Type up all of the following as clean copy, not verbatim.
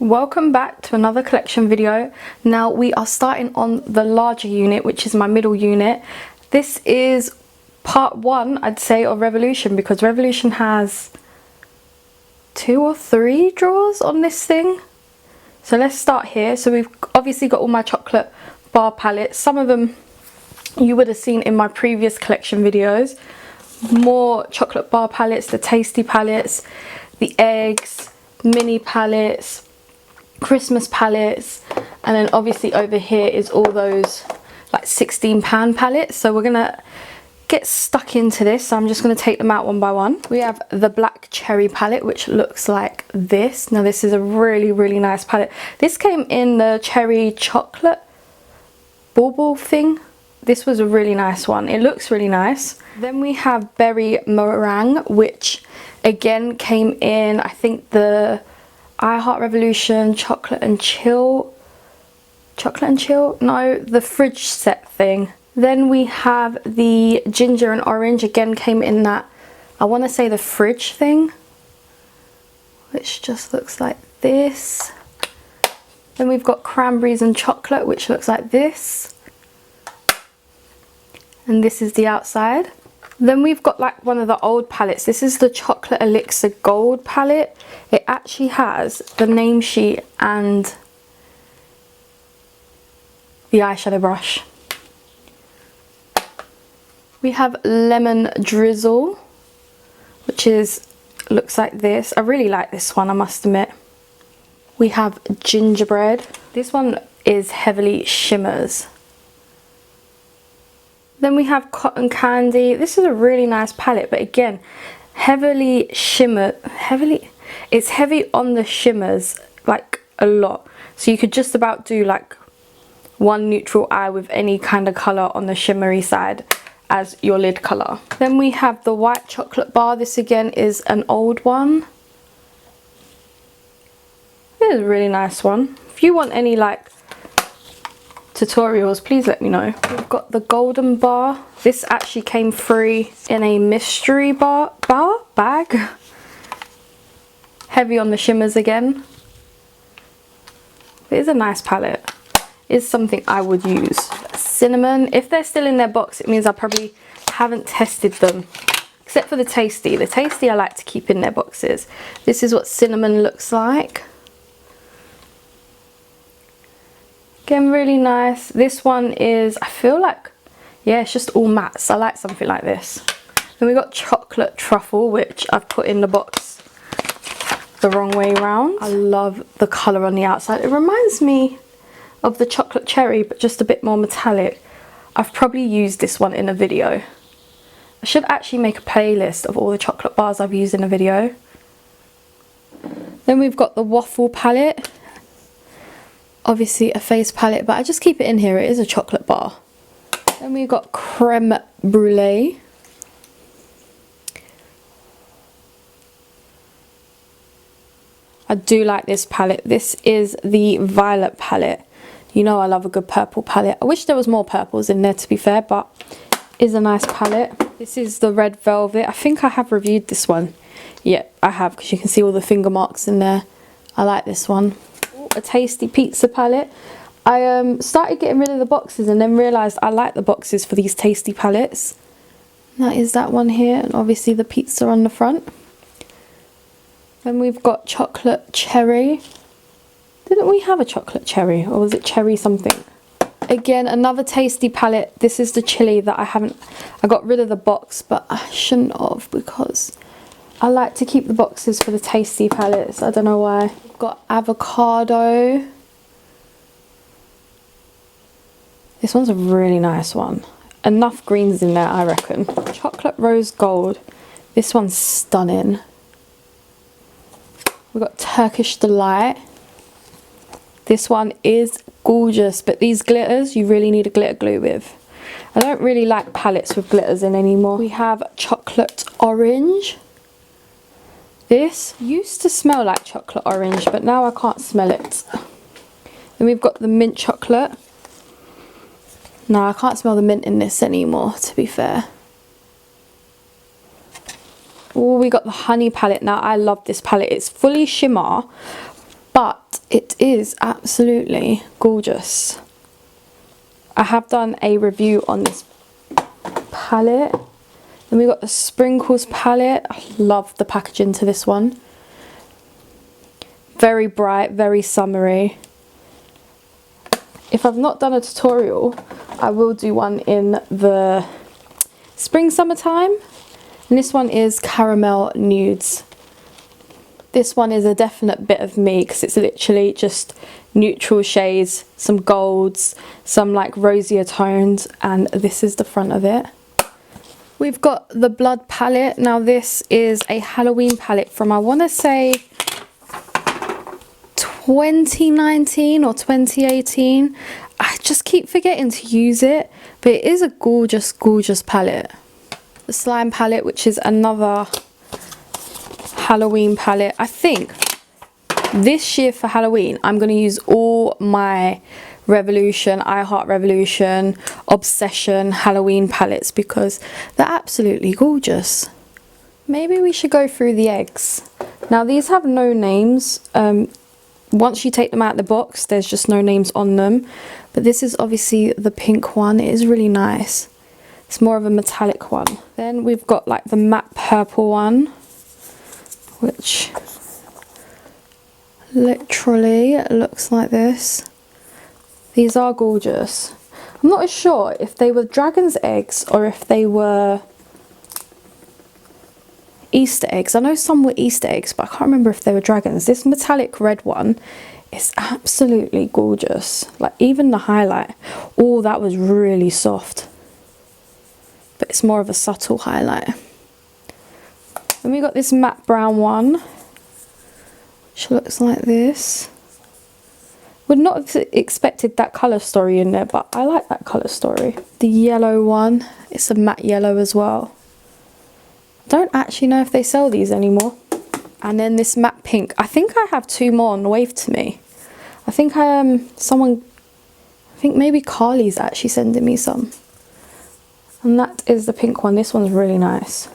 Welcome back to another collection video. Now we are starting on the larger unit, which is my middle unit. This is part one, I'd say, of Revolution, because Revolution has 2 or 3 drawers on this thing. So let's start here. So we've obviously got all my chocolate bar palettes. Some of them you would have seen in my previous collection videos. More chocolate bar palettes, the tasty palettes, the eggs, mini palettes, Christmas palettes, and then obviously over here is all those like 16 pound palettes. So we're gonna get stuck into this, so I'm just going to take them out one by one. We have the black cherry palette, which looks like this. Now this is a really nice palette. This came in the cherry chocolate bauble thing. This was a really nice one. It looks really nice. Then we have berry meringue, which again came in, I think, the I Heart Revolution chocolate and chill, no, the fridge set thing. Then we have the ginger and orange, again came in that, I want to say, the fridge thing, which just looks like this. Then we've got cranberries and chocolate, which looks like this, and this is the outside. Then we've got like one of the old palettes. This is the Chocolate Elixir Gold palette. It actually has the name sheet and the eyeshadow brush. We have Lemon Drizzle, which looks like this. I really like this one, I must admit. We have Gingerbread. This one is heavily shimmers. Then we have Cotton Candy. This is a really nice palette, but again, it's heavy on the shimmers, like a lot. So you could just about do like one neutral eye with any kind of colour on the shimmery side as your lid colour. Then we have the white chocolate bar. This again is an old one. This is a really nice one. If you want any like tutorials, please let me know. We've got the golden bar. This actually came free in a mystery bag. Heavy on the shimmers again. It is a nice palette. It's something I would use. Cinnamon, if they're still in their box, it means I probably haven't tested them, except for the tasty. The tasty I like to keep in their boxes. This is what cinnamon looks like. Again, really nice. This one is, I feel like, yeah, it's just all mattes. I like something like this. Then we got chocolate truffle, which I've put in the box the wrong way around. I love the colour on the outside. It reminds me of the chocolate cherry, but just a bit more metallic. I've probably used this one in a video. I should actually make a playlist of all the chocolate bars I've used in a video. Then we've got the waffle palette. Obviously a face palette, but I just keep it in here. It is a chocolate bar. Then we've got creme brulee. I do like this palette. This is the violet palette. You know I love a good purple palette. I wish there was more purples in there, to be fair, but it is a nice palette. This is the red velvet. I think I have reviewed this one. Yeah, I have, because you can see all the finger marks in there. I like this one. A tasty pizza palette. I started getting rid of the boxes and then realised I like the boxes for these tasty palettes. That is that one here, and obviously the pizza on the front. Then we've got chocolate cherry. Didn't we have a chocolate cherry, or was it cherry something? Again, another tasty palette. This is the chili that I got rid of the box, but I shouldn't have, because I like to keep the boxes for the tasty palettes. I don't know why. We've got avocado. This one's a really nice one. Enough greens in there, I reckon. Chocolate rose gold. This one's stunning. We've got Turkish delight. This one is gorgeous, but these glitters you really need a glitter glue with. I don't really like palettes with glitters in anymore. We have chocolate orange. This used to smell like chocolate orange, but now I can't smell it. Then we've got the mint chocolate. No, I can't smell the mint in this anymore, to be fair. Oh, we got the honey palette. Now I love this palette. It's fully shimmer, but it is absolutely gorgeous. I have done a review on this palette. Then we got the Sprinkles palette. I love the packaging to this one. Very bright, very summery. If I've not done a tutorial, I will do one in the spring, summertime. And this one is Caramel Nudes. This one is a definite bit of me because it's literally just neutral shades, some golds, some like rosier tones, and this is the front of it. We've got the Blood palette. Now this is a Halloween palette from, I want to say, 2019 or 2018. I just keep forgetting to use it, but it is a gorgeous, gorgeous palette. The Slime palette, which is another Halloween palette. I think this year for Halloween I'm going to use all my Revolution, I Heart Revolution, Obsession Halloween palettes because they're absolutely gorgeous. Maybe we should go through the eggs. Now these have no names. Once you take them out of the box, there's just no names on them. But this is obviously the pink one. It is really nice. It's more of a metallic one. Then we've got like the matte purple one, which literally looks like this. These are gorgeous. I'm not as sure if they were dragon's eggs or if they were Easter eggs. I know some were Easter eggs, but I can't remember if they were dragons. This metallic red one is absolutely gorgeous. Like even the highlight, oh, that was really soft. But it's more of a subtle highlight. Then we got this matte brown one, which looks like this. Would not have expected that colour story in there, but I like that colour story. The yellow one, it's a matte yellow as well. Don't actually know if they sell these anymore. And then this matte pink. I think I have two more on the wave to me. I think maybe Carly's actually sending me some. And that is the pink one. This one's really nice.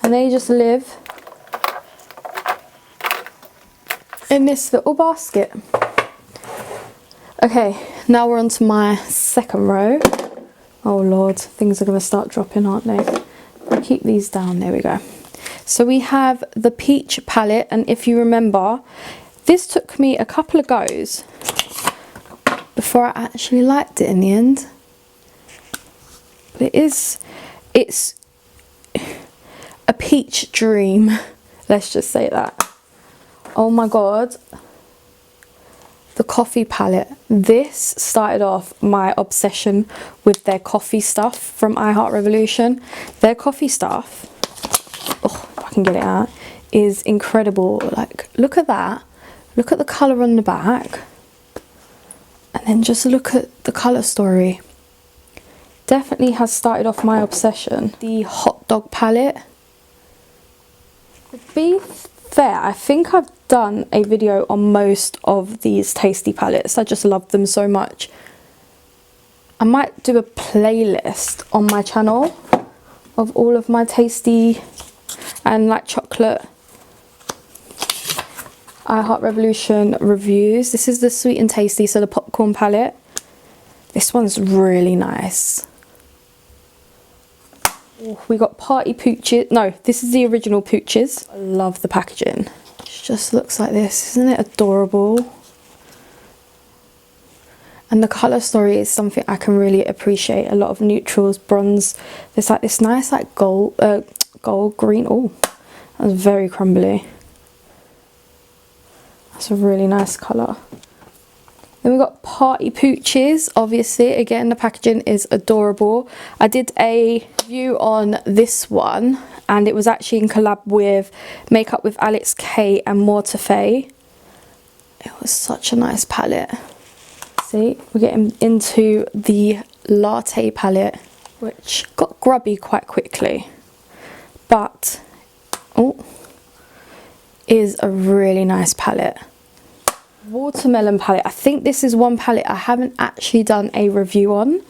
And they just live in this little basket. Okay, now we're on to my second row. Oh Lord, things are going to start dropping, aren't they? I'll keep these down, there we go. So we have the Peach palette, and if you remember, this took me a couple of goes before I actually liked it in the end. But it's a peach dream, let's just say that. Oh my god. The coffee palette. This started off my obsession with their coffee stuff from I Heart Revolution. Their coffee stuff, oh, if I can get it out, is incredible. Like, look at that. Look at the colour on the back. And then just look at the colour story. Definitely has started off my obsession. The hot dog palette. To be fair, I think I've done a video on most of these tasty palettes. I just love them so much. I might do a playlist on my channel of all of my tasty and like chocolate I Heart Revolution reviews. This is the sweet and tasty, so the popcorn palette. This one's really nice. We got party pooches. No, this is the original pooches. I love the packaging. It just looks like this. Isn't it adorable? And the colour story is something I can really appreciate. A lot of neutrals, bronze. There's like this nice like gold green. Oh, that was very crumbly. That's a really nice colour. Then we've got Party Pooches, obviously. Again, the packaging is adorable. I did a review on this one, and it was actually in collab with Makeup with Alex K and Morta Faye. It was such a nice palette. See, we're getting into the Latte palette, which got grubby quite quickly. But, oh, is a really nice palette. Watermelon palette. I think this is one palette I haven't actually done a review on,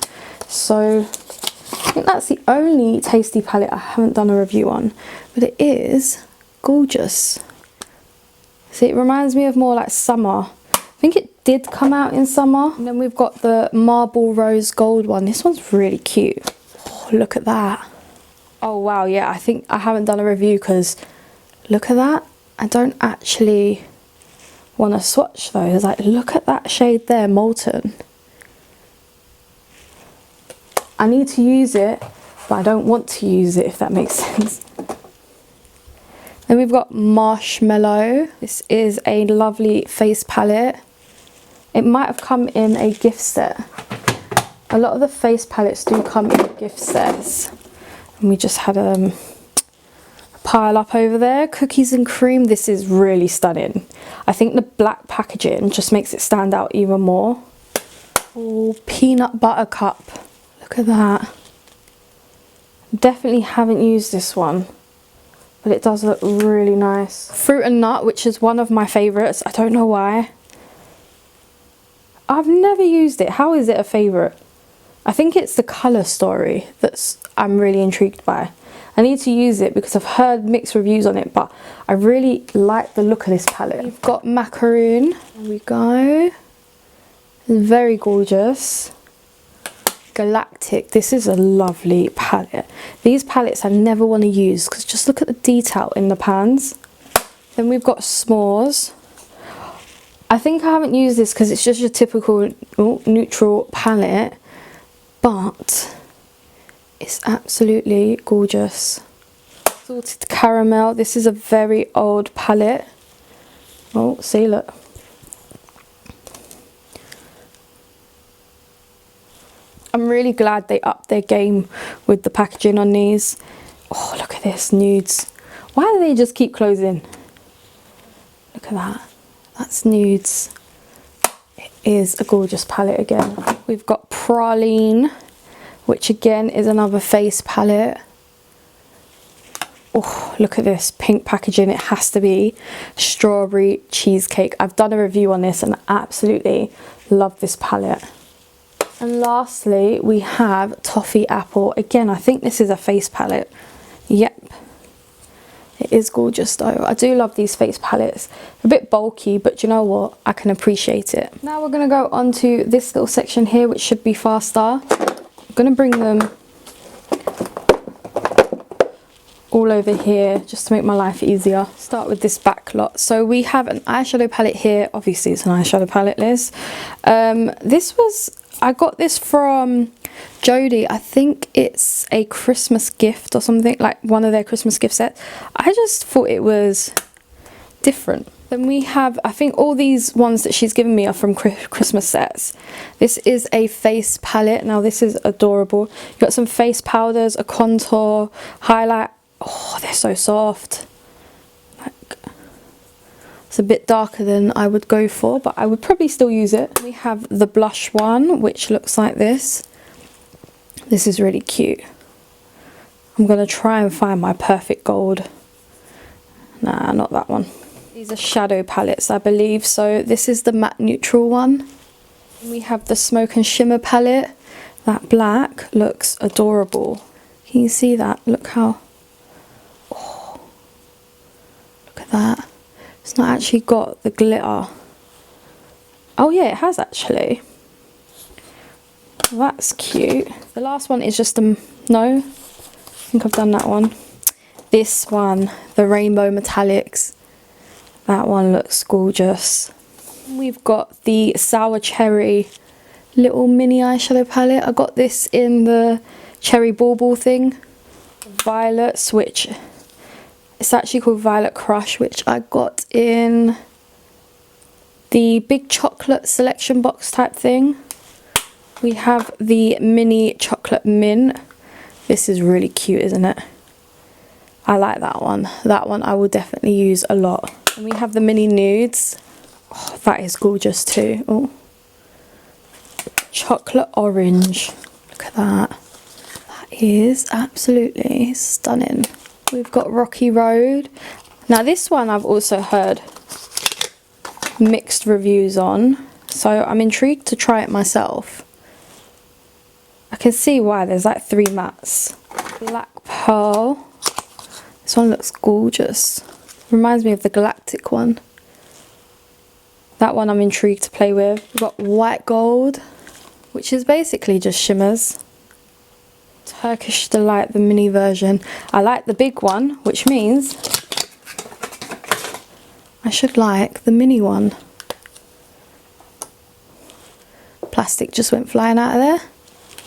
so I think that's the only tasty palette I haven't done a review on, but it is gorgeous. See, it reminds me of more like summer. I think it did come out in summer. And then we've got the Marble Rose Gold one. This one's really cute. Oh, look at that. Oh wow, yeah, I think I haven't done a review because look at that. I don't actually want to swatch those. Like, look at that shade there, Molten. I need to use it, but I don't want to use it, if that makes sense. Then we've got Marshmallow. This is a lovely face palette. It might have come in a gift set. A lot of the face palettes do come in gift sets. And we just had a pile up over there. Cookies and Cream. This is really stunning. I think the black packaging just makes it stand out even more. Oh, Peanut Butter Cup. Look at that. Definitely haven't used this one, but it does look really nice. Fruit and Nut, which is one of my favourites. I don't know why. I've never used it. How is it a favourite? I think it's the colour story that's I'm really intrigued by. I need to use it because I've heard mixed reviews on it, but I really like the look of this palette. We've got Macaroon. There we go. It's very gorgeous. Galactic. This is a lovely palette. These palettes I never want to use because just look at the detail in the pans. Then we've got S'mores. I think I haven't used this because it's just your typical neutral palette, but it's absolutely gorgeous. Salted Caramel. This is a very old palette. Oh, see, look. I'm really glad they upped their game with the packaging on these. Oh, look at this, nudes. Why do they just keep closing? Look at that. That's nudes. It is a gorgeous palette again. We've got Praline, which again is another face palette. Oh, look at this pink packaging. It has to be Strawberry Cheesecake. I've done a review on this and I absolutely love this palette. And lastly, we have Toffee Apple. Again, I think this is a face palette. Yep. It is gorgeous though. I do love these face palettes. A bit bulky, but you know what? I can appreciate it. Now we're going to go on to this little section here, which should be faster. I'm going to bring them all over here just to make my life easier. Start with this back lot. So we have an eyeshadow palette here. Obviously it's an eyeshadow palette, Liz. I got this from Jodie. I think it's a Christmas gift or something, like one of their Christmas gift sets. I just thought it was different. Then we have, I think all these ones that she's given me are from Christmas sets. This is a face palette. Now this is adorable. You've got some face powders, a contour, highlight. Oh, they're so soft. It's a bit darker than I would go for, but I would probably still use it. We have the blush one, which looks like this. This is really cute. I'm going to try and find my perfect gold. Nah, not that one. These are shadow palettes, I believe. So this is the matte neutral one. We have the Smoke and Shimmer palette. That black looks adorable. Can you see that? Look how... Oh, look at that. It's not actually got the glitter. Oh yeah, it has actually. That's cute. The last one is just a... No, I think I've done that one. This one, the Rainbow Metallics. That one looks gorgeous. We've got the Sour Cherry little mini eyeshadow palette. I got this in the Cherry Bauble thing. Violets, which... It's actually called Violet Crush, which I got in the big chocolate selection box type thing. We have the mini chocolate mint. This is really cute, isn't it? I like that one. That one I will definitely use a lot. And we have the mini nudes. Oh, that is gorgeous too. Oh, chocolate orange. Look at that. That is absolutely stunning. We've got Rocky Road. Now this one I've also heard mixed reviews on, so I'm intrigued to try it myself. I can see why. There's like 3 mattes. Black Pearl. This one looks gorgeous. Reminds me of the Galactic one. That one I'm intrigued to play with. We've got white gold, which is basically just shimmers. Turkish Delight, the mini version. I like the big one, which means I should like the mini one. Plastic just went flying out of there.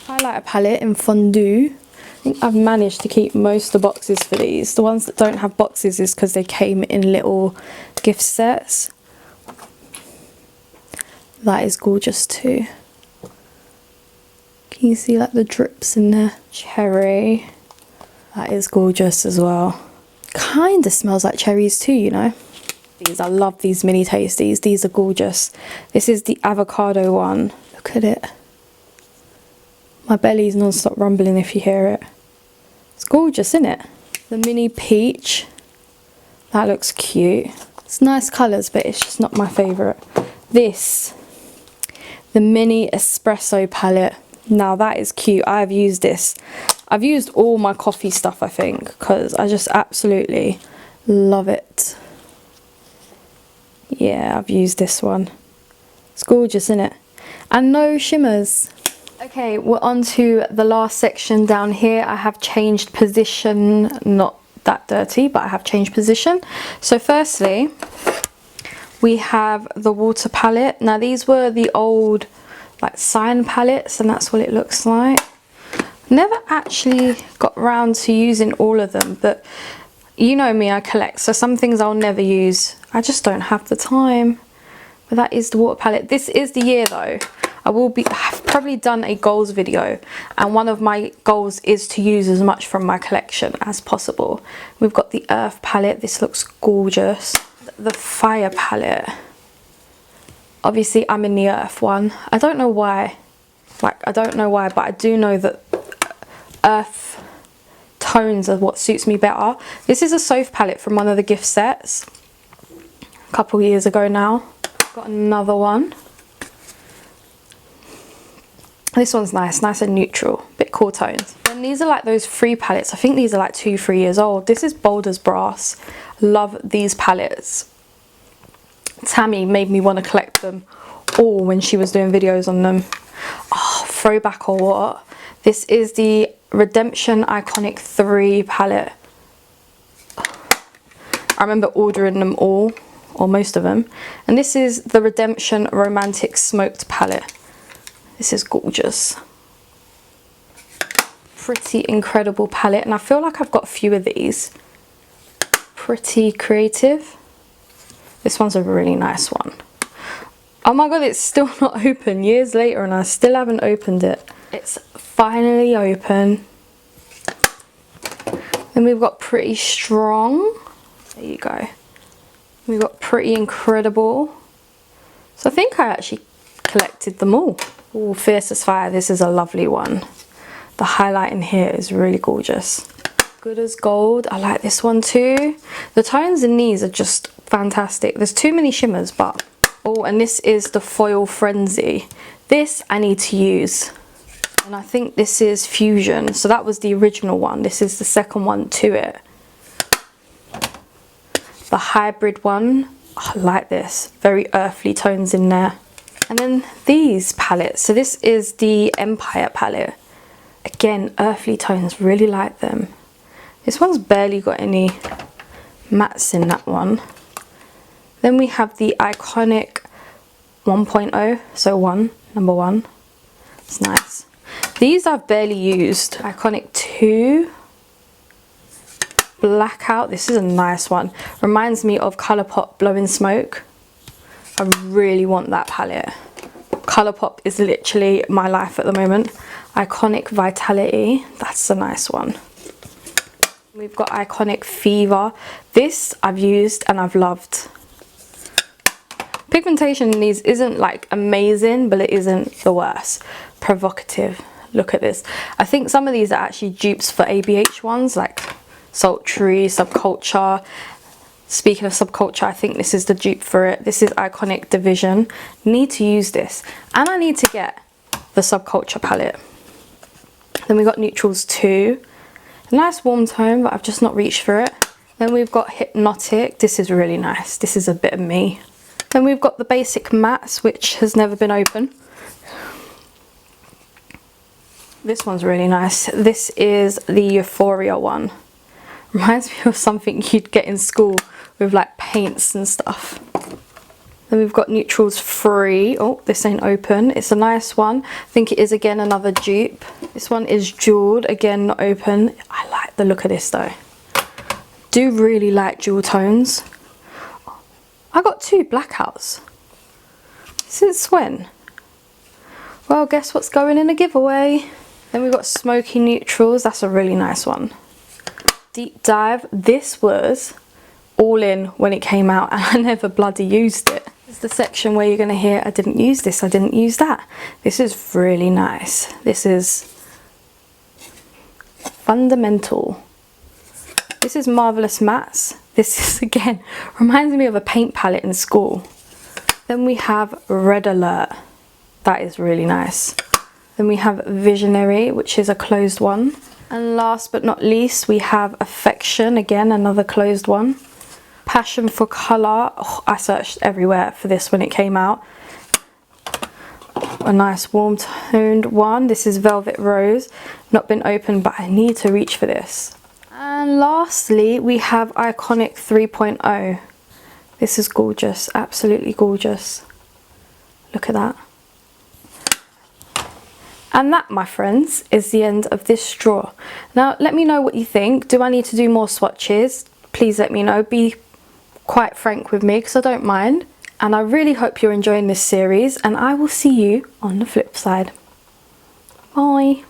Highlighter palette in Fondue. I think I've managed to keep most of the boxes for these. The ones that don't have boxes is because they came in little gift sets. That is gorgeous too. Can you see like the drips in there? Cherry. That is gorgeous as well. Kinda smells like cherries too, you know. These, I love these mini tasties. These are gorgeous. This is the avocado one. Look at it. My belly's non-stop rumbling if you hear it. It's gorgeous, isn't it? The mini peach. That looks cute. It's nice colours, but it's just not my favourite. This, the mini espresso palette. Now that is cute. I've used this. I've used all my coffee stuff, I think, because I just absolutely love it. Yeah, I've used this one. It's gorgeous, isn't it? And no shimmers. Okay, we're on to the last section down here. I have changed position. Not that dirty, but I have changed position. So firstly, we have the water palette. Now these were the old like sign palettes, and that's what it looks like. Never actually got around to using all of them, but you know me, I collect, so some things I'll never use. I just don't have the time. But that is the water palette. This is the year though. I've probably done a goals video, and one of my goals is to use as much from my collection as possible. We've got the earth palette. This looks gorgeous. The fire palette. Obviously I'm in the earth one. I don't know why. Like, I don't know why, but I do know that earth tones are what suits me better. This is a Soph palette from one of the gift sets a couple years ago now. Got another one. This one's nice and neutral, bit cool tones. And these are like those free palettes. I think these are like 2-3 years old. This is Boulder's Brass. Love these palettes. Tammy made me want to collect them all when she was doing videos on them. Oh, throwback or what? This is the Redemption Iconic 3 palette. I remember ordering them all, or most of them. And this is the Redemption Romantic Smoked palette. This is gorgeous. Pretty incredible palette, and I feel like I've got a few of these. Pretty creative. This one's a really nice one. Oh my god, it's still not open years later and I still haven't opened it. It's finally open. Then we've got Pretty Strong. There you go. We've got Pretty Incredible. So I think I actually collected them all. Oh, Fierce as Fire. This is a lovely one. The highlight in here is really gorgeous. Good as Gold. I like this one too. The tones in these are just fantastic. There's too many shimmers, but... Oh, and this is the Foil Frenzy. This I need to use. And I think this is Fusion. So that was the original one. This is the second one to it. The hybrid one. Oh, I like this. Very earthly tones in there. And then these palettes. So this is the Empire palette. Again, earthly tones. Really like them. This one's barely got any mattes in that one. Then we have the Iconic 1.0, so number one. It's nice. These I've barely used. Iconic 2. Blackout, this is a nice one. Reminds me of Colourpop Blowing Smoke. I really want that palette. Colourpop is literally my life at the moment. Iconic Vitality, that's a nice one. We've got Iconic Fever. This I've used and I've loved. Pigmentation in these isn't like amazing, but it isn't the worst. Provocative. Look at this. I think some of these are actually dupes for ABH ones, like Sultry, Subculture. Speaking of Subculture, I think this is the dupe for it. This is Iconic Division. Need to use this. And I need to get the Subculture palette. Then we've got Neutrals 2. A nice warm tone, but I've just not reached for it. Then we've got Hypnotic. This is really nice. This is a bit of me. Then we've got the basic mattes, which has never been open. This one's really nice. This is the Euphoria one. Reminds me of something you'd get in school with like paints and stuff. Then we've got Neutrals Free. Oh, this ain't open. It's a nice one. I think it is again another dupe. This one is jeweled, again not open. I like the look of this though. Do really like jewel tones. I got 2 blackouts. Since when? Well, guess what's going in a giveaway? Then we've got Smoky Neutrals. That's a really nice one. Deep Dive. This was all in when it came out and I never bloody used it. This is the section where you're going to hear, I didn't use this, I didn't use that. This is really nice. This is Fundamental. This is Marvelous Mattes. This is, again, reminds me of a paint palette in school. Then we have Red Alert. That is really nice. Then we have Visionary, which is a closed one. And last but not least, we have Affection, again, another closed one. Passion for Colour. Oh, I searched everywhere for this when it came out. A nice warm toned one. This is Velvet Rose. Not been opened, but I need to reach for this. And lastly, we have Iconic 3.0. This is gorgeous, absolutely gorgeous. Look at that. And that, my friends, is the end of this drawer. Now, let me know what you think. Do I need to do more swatches? Please let me know. Be quite frank with me, because I don't mind. And I really hope you're enjoying this series, and I will see you on the flip side. Bye.